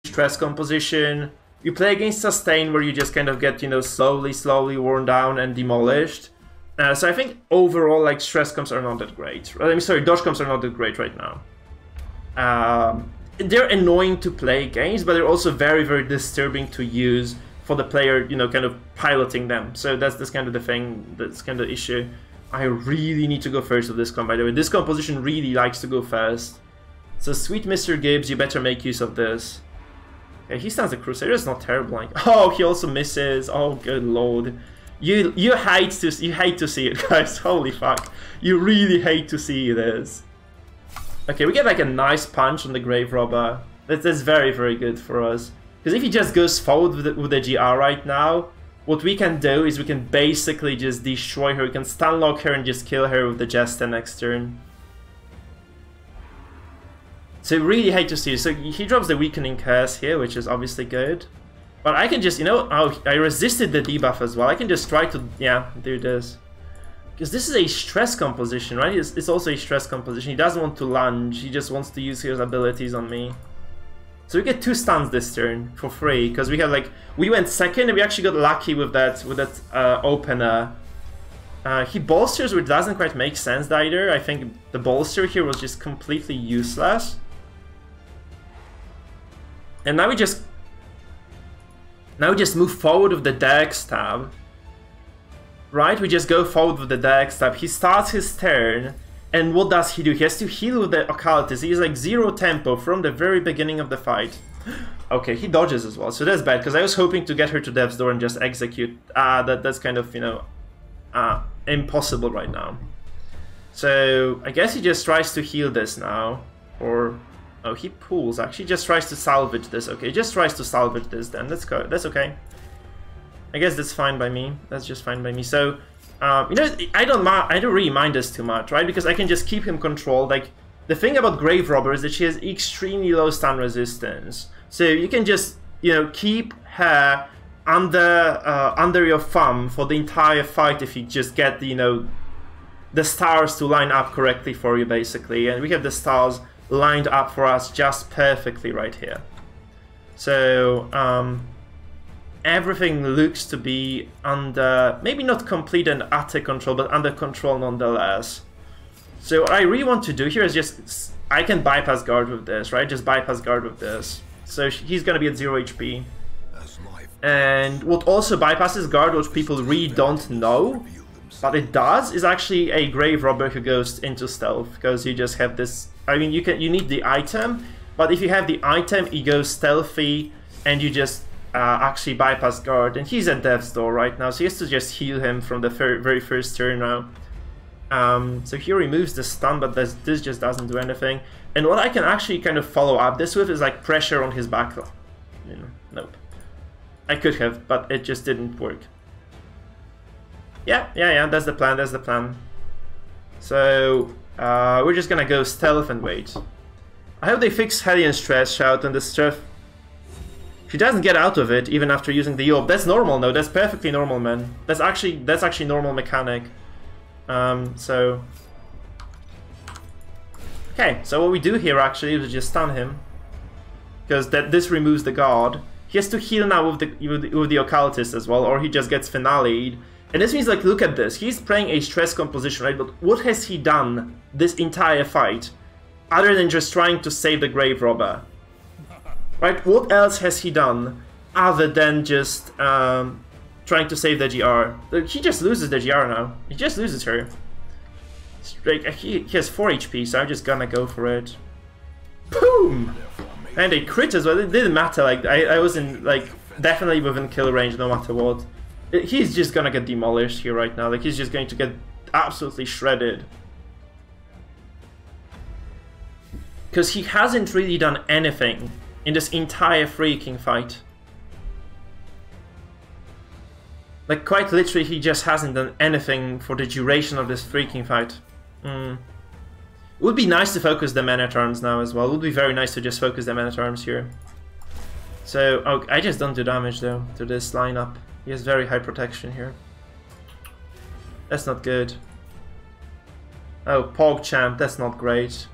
stress composition. You play against sustain where you just kind of get, you know, slowly worn down and demolished. So I think overall, like, stress comps are not that great. I'm sorry, dodge comps are not that great right now. They're annoying to play against, but they're also very disturbing to use for the player, you know, kind of piloting them. So that's kind of the thing, that's kind of the issue. I really need to go first with this comp, by the way. This composition really likes to go first. So sweet Mr. Gibbs, you better make use of this. Okay, he stands a Crusader, it's not terrible. Like, oh, he also misses. Oh, good lord. You hate to see it, guys. Holy fuck. You really hate to see this. Okay, we get like a nice punch on the Graverobber. That's very good for us. Because if he just goes forward with the GR right now, what we can do is we can basically just destroy her. We can stun lock her and just kill her with the Jester next turn. So really hate to see it. So he drops the Weakening Curse here, which is obviously good. But I can just, you know, oh, I resisted the debuff as well. I can just try to, yeah, do this. Because this is a stress composition, right? It's also a stress composition. He doesn't want to lunge. He just wants to use his abilities on me. So we get 2 stuns this turn for free. Because we have like, we went second and we actually got lucky with that opener. He bolsters, which doesn't quite make sense either. I think the bolster here was just completely useless. And now we just move forward with the Dex tab. Right? We just go forward with the Dex tab. He starts his turn, and what does he do? He has to heal with the Occultist. He is like 0 tempo from the very beginning of the fight. Okay, he dodges as well, so that's bad, because I was hoping to get her to Death's Door and just execute. That's kind of, you know, impossible right now. So, I guess he just tries to heal this now, or... Oh, he pulls, actually, just tries to salvage this. Okay, just tries to salvage this then. Let's go. That's okay. I guess that's fine by me. That's just fine by me. So, you know, I don't really mind this too much, right? Because I can just keep him controlled. Like, the thing about Graverobber is that she has extremely low stun resistance. So you can just, you know, keep her under your thumb for the entire fight if you just get the, you know, the stars to line up correctly for you, basically. And we have the stars lined up for us just perfectly right here. So everything looks to be under, maybe not complete and utter control, but under control nonetheless. So what I really want to do here is just, I can bypass guard with this, right? Just bypass guard with this. So he's gonna be at 0 HP. And what also bypasses guard, which people really don't know, but it does, is actually a Graverobber who goes into stealth, because you just have this. I mean, you need the item, but if you have the item, he goes stealthy, and you just actually bypass guard. And he's at Death's Door right now, so he has to just heal him from the very first turn now. So he removes the stun, but this just doesn't do anything. And what I can actually kind of follow up this with is like pressure on his back. You know, nope. I could have, but it just didn't work. Yeah, that's the plan, So, we're just gonna go stealth and wait. I hope they fix Hellion Stress Shout and the stuff. She doesn't get out of it even after using the orb. That's normal, no, that's perfectly normal, man. That's actually normal mechanic. So... Okay, so what we do here actually is just stun him. Because this removes the guard. He has to heal now with the Occultist as well, or he just gets finale'd. And this means, like, look at this. He's playing a stress composition, right? But what has he done this entire fight? Other than just trying to save the Graverobber. Right? What else has he done other than just trying to save the GR? He just loses the GR now. He just loses her. Like, he has 4 HP, so I'm just gonna go for it. Boom! And a crit as well. It didn't matter. Like, I was in, like, definitely within kill range no matter what. He's just gonna get demolished here right now. Like, he's just going to get absolutely shredded. Because he hasn't really done anything in this entire freaking fight. Like, quite literally, he just hasn't done anything for the duration of this freaking fight. It would be nice to focus the Man-at-Arms now as well. It would be very nice to just focus the Man-at-Arms here. So, oh, I just don't do damage though to this lineup. He has very high protection here. That's not good. Oh, PogChamp, that's not great.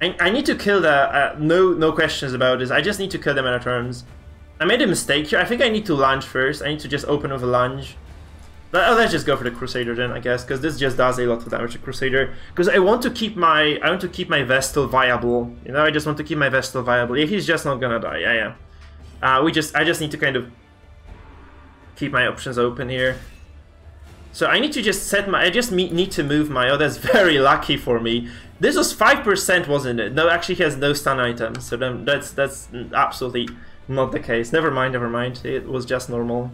I need to kill the... no questions about this. I just need to kill the Men-at-Arms. I made a mistake here. I think I need to lunge first. I need to just open with a lunge. But, let's just go for the Crusader then, I guess, because this just does a lot of damage to Crusader. Because I want to keep my Vestal viable. You know, I just want to keep my Vestal viable. Yeah, he's just not gonna die. Yeah. I just need to kind of keep my options open here. So I need to just set my... I just need to move my... Oh, that's very lucky for me. This was 5%, wasn't it? No, actually he has no stun items. So then that's absolutely not the case. Never mind. It was just normal.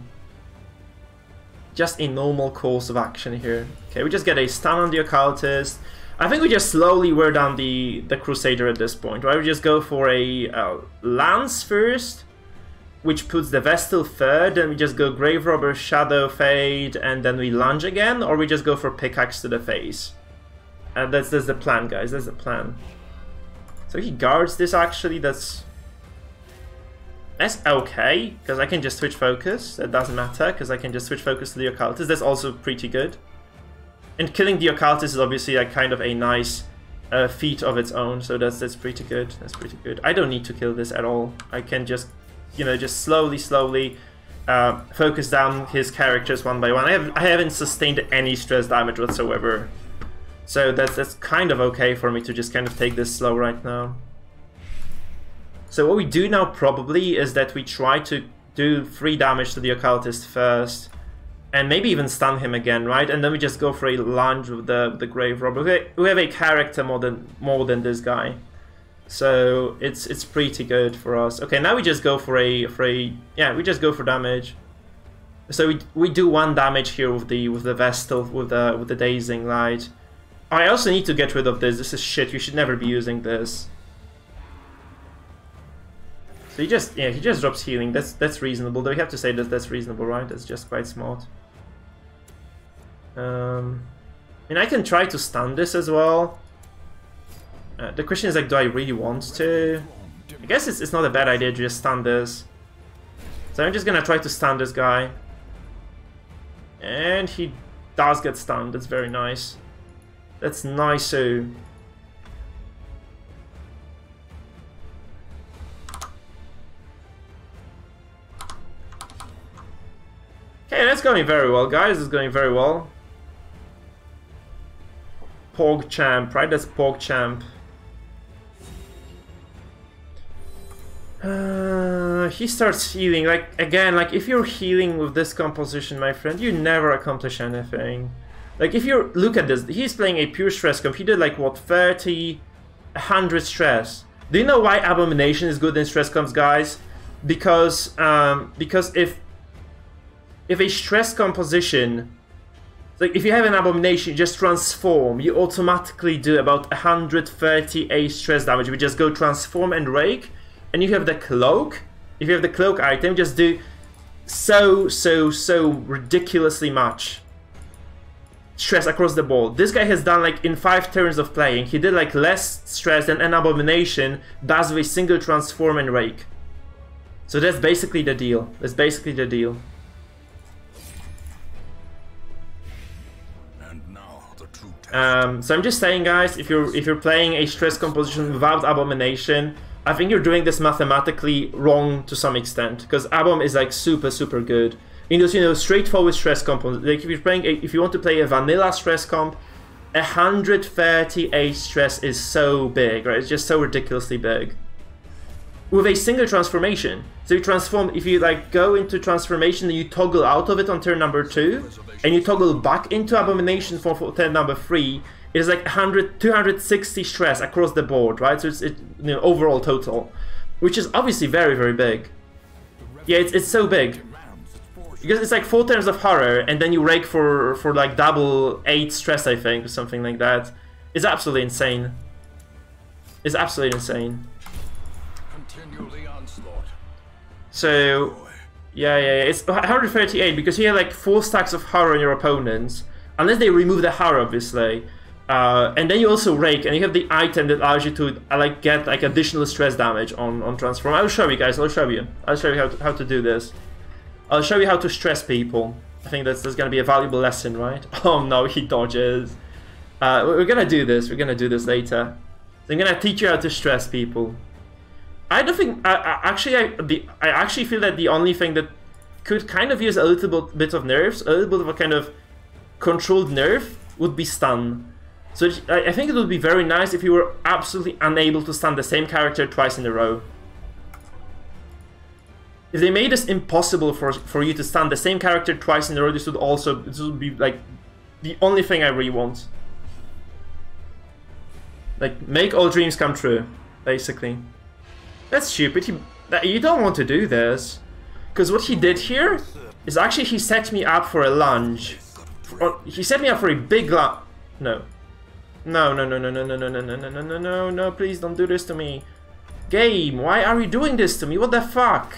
Just a normal course of action here. Okay, we just get a stun on the Occultist. I think we just slowly wear down the Crusader at this point, right? We just go for a Lance first, which puts the Vestal third, then we just go Graverobber, Shadow Fade, and then we lunge again, or we just go for Pickaxe to the face. That's the plan, guys, that's the plan. So he guards this, actually, that's okay, because I can just switch focus, that doesn't matter, because I can just switch focus to the Occultist, that's also pretty good. And killing the Occultist is obviously like kind of a nice feat of its own, so that's pretty good, I don't need to kill this at all, I can just... You know, just slowly focus down his characters one by one. I haven't sustained any stress damage whatsoever, so that's kind of okay for me to just kind of take this slow right now. So what we do now probably is that we try to do 3 damage to the Occultist first, and maybe even stun him again, right? And then we just go for a lunge with the Graverobber. We have a character more than this guy. So it's pretty good for us. Okay, now we just go for we just go for damage. So we do 1 damage here with the Vestal with the Dazing Light. I also need to get rid of this. This is shit. You should never be using this. So he just drops healing. That's reasonable. Though we have to say that that's reasonable, right? That's just quite smart. I mean, I can try to stun this as well. The question is, like, do I really want to? I guess it's not a bad idea to just stun this. So I'm just gonna try to stun this guy. And he does get stunned, that's very nice. That's nice, so... Okay, that's going very well, guys, it's going very well. PogChamp, right? That's PogChamp. He starts healing, like, again, like, if you're healing with this composition, my friend, you never accomplish anything. Like, if you look at this, he's playing a pure stress comp, he did, like, what, 30, 100 stress. Do you know why Abomination is good in stress comps, guys? Because if a stress composition, like, if you have an Abomination, you just transform, you automatically do about 138 stress damage. We just go transform and rake, and you have the cloak. If you have the cloak item, just do so ridiculously much stress across the board. This guy has done, like, in 5 turns of playing, he did, like, less stress than an Abomination does with a single transform and rake. So that's basically the deal. That's basically the deal. So I'm just saying, guys, if you're playing a stress composition without Abomination, I think you're doing this mathematically wrong to some extent, because Abom is, like, super good. In those, you know, straightforward stress comp, like, if you want to play a vanilla stress comp, 138 stress is so big, right? It's just so ridiculously big. With a single transformation, so you transform, if you, like, go into transformation and you toggle out of it on turn number 2, and you toggle back into Abomination for turn number 3, it is like 260 stress across the board, right? So it's you know, overall total, which is obviously very big. Yeah, it's so big because it's like 4 turns of horror, and then you rake for like double 8 stress, I think, or something like that. It's absolutely insane. It's absolutely insane. So yeah, it's 138 because you have like 4 stacks of horror on your opponents, unless they remove the horror, obviously. And then you also rake, and you have the item that allows you to like get like additional stress damage on transform. I'll show you, guys. I'll show you how to do this. I'll show you how to stress people. I think that's gonna be a valuable lesson, right? Oh no, he dodges. We're gonna do this. We're gonna do this later. So I'm gonna teach you how to stress people. I don't think... I actually feel that the only thing that could kind of use a little bit of nerfs, a little bit of a kind of controlled nerf, would be stun. So I think it would be very nice if you were absolutely unable to stun the same character twice in a row. If they made this impossible for you to stun the same character twice in a row, this would be like the only thing I really want. Like, make all dreams come true, basically. That's stupid. You don't want to do this. Because what he did here is actually he set me up for a lunge. Or he set me up for a big lunge. No. No, no, no, no, no, no, no, no, no, no, no, no, no, no, please don't do this to me. Game, why are you doing this to me? What the fuck?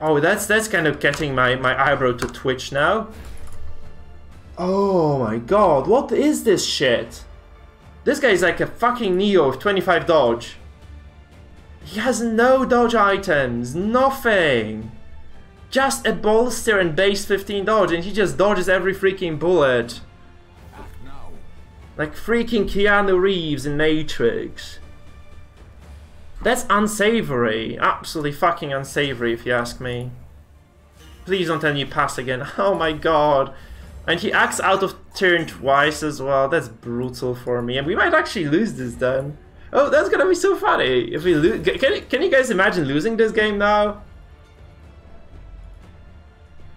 Oh, that's kind of getting my eyebrow to twitch now. Oh my god, what is this shit? This guy is like a fucking Neo with 25 dodge. He has no dodge items, nothing. Just a bolster and base 15 dodge, and he just dodges every freaking bullet. Like freaking Keanu Reeves in Matrix. That's unsavory. Absolutely fucking unsavory, if you ask me. Please don't tell me you pass again. Oh my god. And he acts out of turn twice as well. That's brutal for me. And we might actually lose this then. Oh, that's gonna be so funny. If we lose, can you guys imagine losing this game now?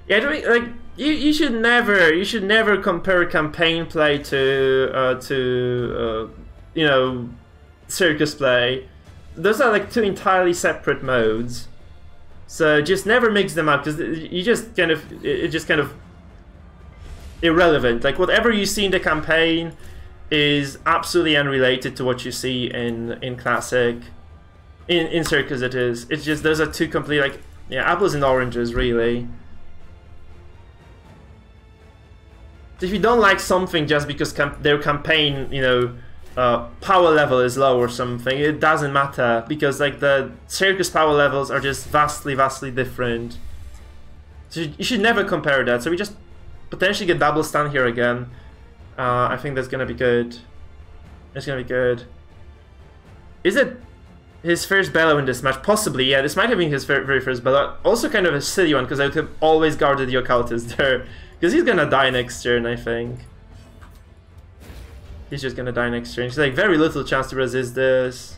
Yeah, like you should never compare campaign play to you know, circus play. Those are like two entirely separate modes. So just never mix them up, because you just kind of it's just kind of irrelevant. Like whatever you see in the campaign is absolutely unrelated to what you see in classic. In circus it is. It's just those are two complete, like, yeah, apples and oranges really. If you don't like something just because their campaign, you know, power level is low or something, it doesn't matter, because like the circus power levels are just vastly different. So you should never compare that. So we just potentially get double stun here again. I think that's gonna be good. It's gonna be good. Is it his first bellow in this match? Possibly, yeah. This might have been his very first bellow. Also kind of a silly one, because I would have always guarded the occultist there. Because he's gonna die next turn, I think. He's just gonna die next turn. He's like very little chance to resist this.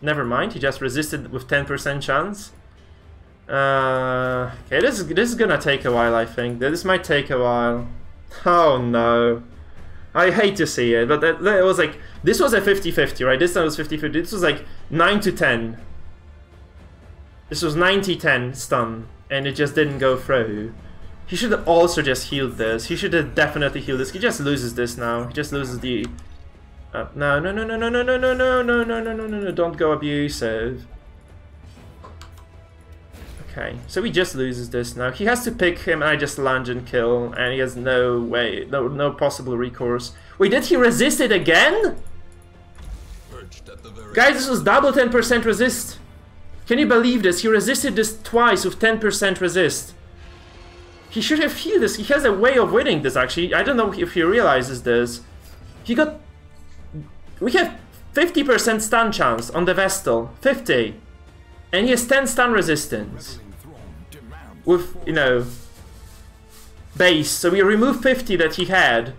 Never mind, he just resisted with 10% chance. Okay, this is gonna take a while, I think. This might take a while. Oh no. I hate to see it, but that was like, this was a 50-50, right? This time was 50-50. This was like 9 to 10. This was 90-10 stun, and it just didn't go through. He should have also just healed this. He should have definitely healed this. He just loses this now. He just loses the... no, no, no, no, no, no, no, no, no, no, no, no, no, no, no, don't go abusive. Okay, so he just loses this now. He has to pick him, and I just lunge and kill, and he has no way, no possible recourse. Wait, did he resist it again? Guys, this was double 10% resist. Can you believe this? He resisted this twice with 10% resist. He should have healed this. He has a way of winning this, actually. I don't know if he realizes this. He got... We have 50% stun chance on the Vestal. 50. And he has 10 stun resistance. With, you know, base. So we remove 50 that he had.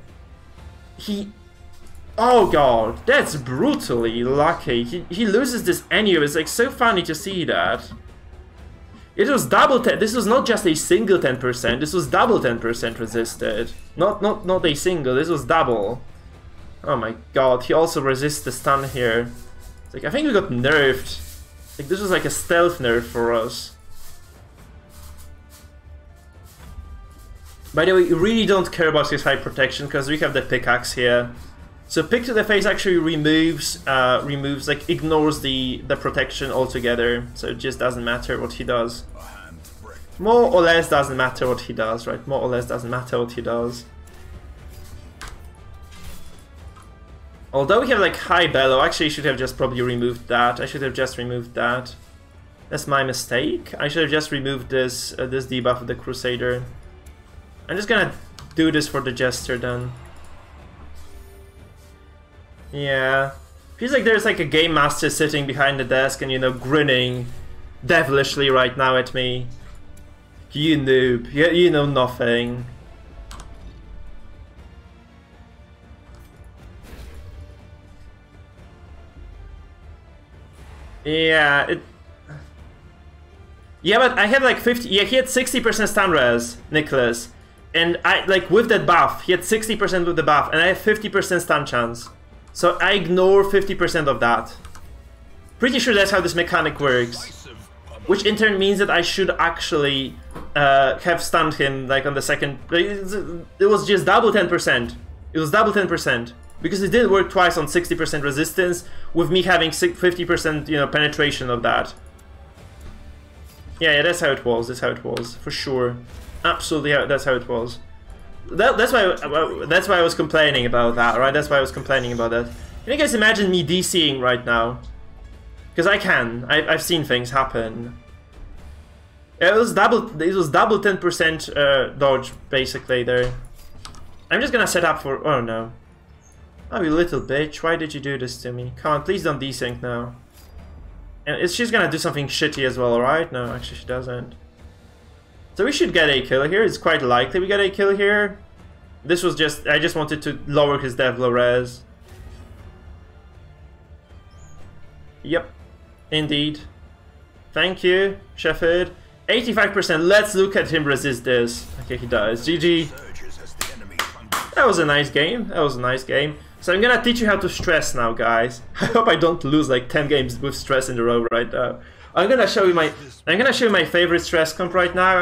Oh god, that's brutally lucky. He loses this anyway. It's like so funny to see that. It was double 10. This was not just a single 10%. This was double 10% resisted. Not a single. This was double. Oh my god. He also resists the stun here. It's like, I think we got nerfed. Like, this was like a stealth nerf for us. By the way, we really don't care about his high protection because we have the pickaxe here. So pick to the face actually removes, like, ignores the protection altogether. So it just doesn't matter what he does. More or less doesn't matter what he does, right? More or less doesn't matter what he does. Although we have like high bellow, actually I should have just probably removed that. I should have just removed that. That's my mistake. I should have just removed this this debuff of the Crusader. I'm just gonna do this for the Jester then. Yeah. Feels like there's like a game master sitting behind the desk and, you know, grinning devilishly right now at me. You noob, you know nothing. Yeah, yeah, but I had like 50. Yeah, he had 60% stun res, Nicholas, and I like with that buff, he had 60% with the buff, and I have 50% stun chance. So I ignore 50% of that. Pretty sure that's how this mechanic works, which in turn means that I should actually have stunned him like on the second. It was just double 10%. It was double 10%. Because it did work twice on 60% resistance, with me having 50%, you know, penetration of that. Yeah, that's how it was. That's how it was, for sure. Absolutely, that's how it was. That's why I was complaining about that, right? That's why I was complaining about that. Can you guys imagine me DCing right now? Because I can. I've seen things happen. It was double 10% dodge basically there. I'm just gonna set up for. Oh no. Oh, you little bitch, why did you do this to me? Come on, please don't desync now. And she's gonna do something shitty as well, right? No, actually she doesn't. So we should get a kill here, it's quite likely we get a kill here. This was just, I just wanted to lower his dev low res. Yep, indeed. Thank you, Shepard. 85%, let's look at him resist this. Okay, he does, GG. That was a nice game, that was a nice game. So I'm gonna teach you how to stress now, guys. I hope I don't lose like 10 games with stress in a row right now. I'm gonna show you my favorite stress comp right now.